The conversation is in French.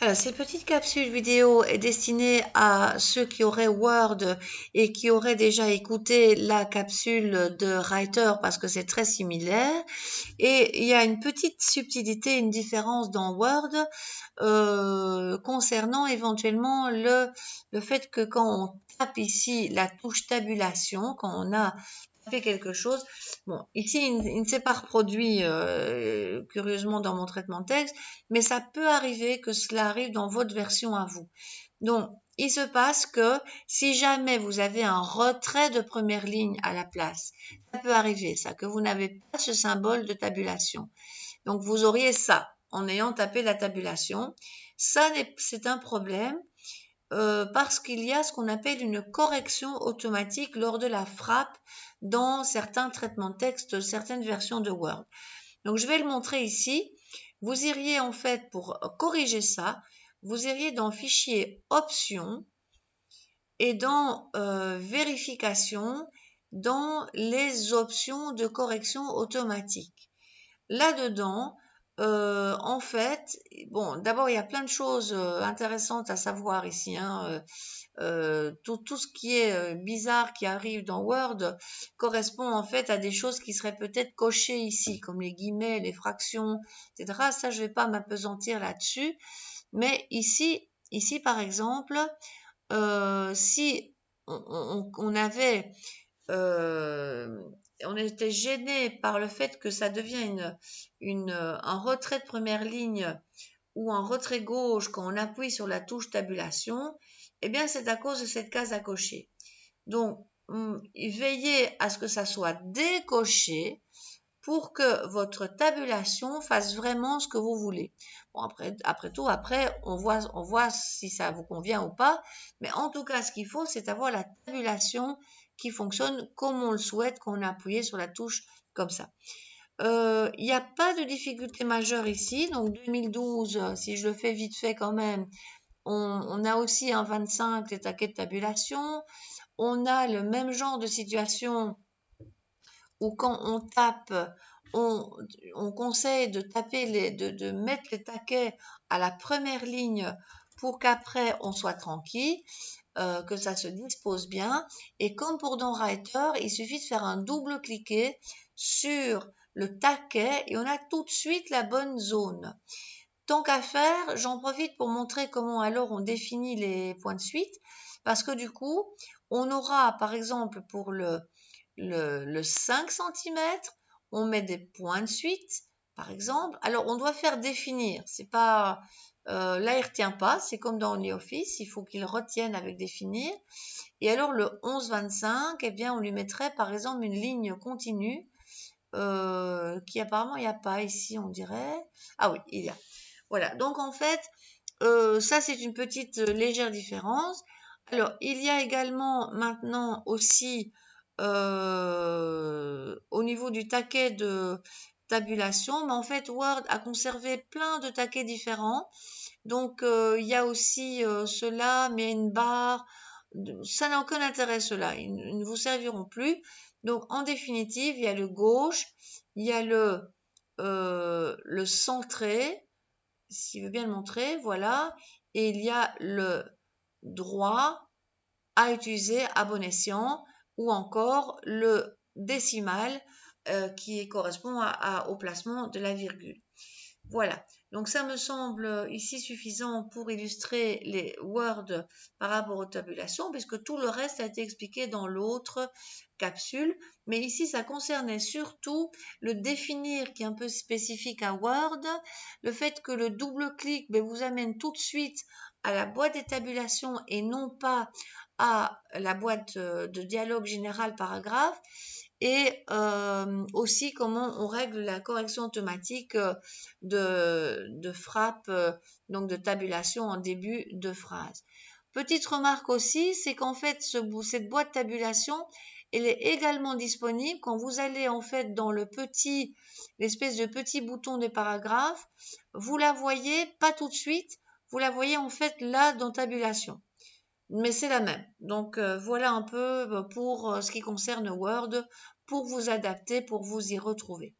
Alors, cette petite capsule vidéo est destinée à ceux qui auraient Word et qui auraient déjà écouté la capsule de Writer parce que c'est très similaire. Et il y a une petite subtilité, une différence dans Word concernant éventuellement le fait que quand on tape ici la touche tabulation, quand on a fait quelque chose. Bon, ici, il ne s'est pas reproduit curieusement dans mon traitement de texte, mais ça peut arriver que cela arrive dans votre version à vous. Donc, il se passe que si jamais vous avez un retrait de première ligne à la place, ça peut arriver, ça, que vous n'avez pas ce symbole de tabulation. Donc, vous auriez ça en ayant tapé la tabulation. Ça, c'est un problème parce qu'il y a ce qu'on appelle une correction automatique lors de la frappe dans certains traitements de texte, certaines versions de Word. Donc, je vais le montrer ici. Vous iriez en fait, pour corriger ça, vous iriez dans Fichier Options et dans Vérification, dans les options de correction automatique. Là-dedans, en fait, bon, d'abord, il y a plein de choses intéressantes à savoir ici, hein. Tout ce qui est bizarre qui arrive dans Word correspond en fait à des choses qui seraient peut-être cochées ici, comme les guillemets, les fractions, etc. Ça, je ne vais pas m'appesantir là-dessus. Mais ici, par exemple, si on avait on était gêné par le fait que ça devient un retrait de première ligne ou un retrait gauche quand on appuie sur la touche tabulation, eh bien c'est à cause de cette case à cocher. Donc, veillez à ce que ça soit décoché pour que votre tabulation fasse vraiment ce que vous voulez. Bon, après tout, on voit si ça vous convient ou pas, mais en tout cas, ce qu'il faut, c'est avoir la tabulation qui fonctionne comme on le souhaite quand on a appuyé sur la touche comme ça. Il n'y a pas de difficulté majeure ici, donc 2012, si je le fais vite fait quand même, on a aussi un 25, les taquets de tabulation, on a le même genre de situation où quand on tape, on conseille de taper de mettre les taquets à la première ligne pour qu'après on soit tranquille, que ça se dispose bien. Et comme pour dans Writer, il suffit de faire un double-cliquer sur le taquet et on a tout de suite la bonne zone. Tant qu'à faire, j'en profite pour montrer comment alors on définit les points de suite, parce que du coup, on aura par exemple pour le 5 cm, on met des points de suite, par exemple. Alors, on doit faire définir. C'est pas là, il ne retient pas. C'est comme dans OnlyOffice. Il faut qu'il retienne avec définir. Et alors, le 11-25, eh bien, on lui mettrait, par exemple, une ligne continue qui apparemment, il n'y a pas ici, on dirait. Ah oui, il y a. Voilà. Donc, en fait, ça, c'est une petite légère différence. Alors, il y a également maintenant aussi au niveau du taquet de tabulation, mais en fait Word a conservé plein de taquets différents. Donc il y a aussi ceux-là, mais une barre, ça n'a aucun intérêt ceux-là, ils ne vous serviront plus. Donc en définitive, il y a le gauche, il y a le centré, s'il veut bien le montrer, voilà, et il y a le droit à utiliser à bon escient ou encore le décimal qui correspond au placement de la virgule. Voilà, donc ça me semble ici suffisant pour illustrer les Word par rapport aux tabulations, puisque tout le reste a été expliqué dans l'autre capsule. Mais ici, ça concernait surtout le définir qui est un peu spécifique à Word, le fait que le double-clic vous amène tout de suite à la boîte des tabulations et non pas à la boîte de dialogue général paragraphe, et aussi comment on règle la correction automatique de frappe, donc de tabulation en début de phrase. Petite remarque aussi, c'est qu'en fait cette boîte de tabulation, elle est également disponible quand vous allez en fait dans l'espèce de petit bouton des paragraphes, vous la voyez pas tout de suite, vous la voyez en fait là dans tabulation. Mais c'est la même. Donc voilà un peu pour ce qui concerne Word, pour vous adapter, pour vous y retrouver.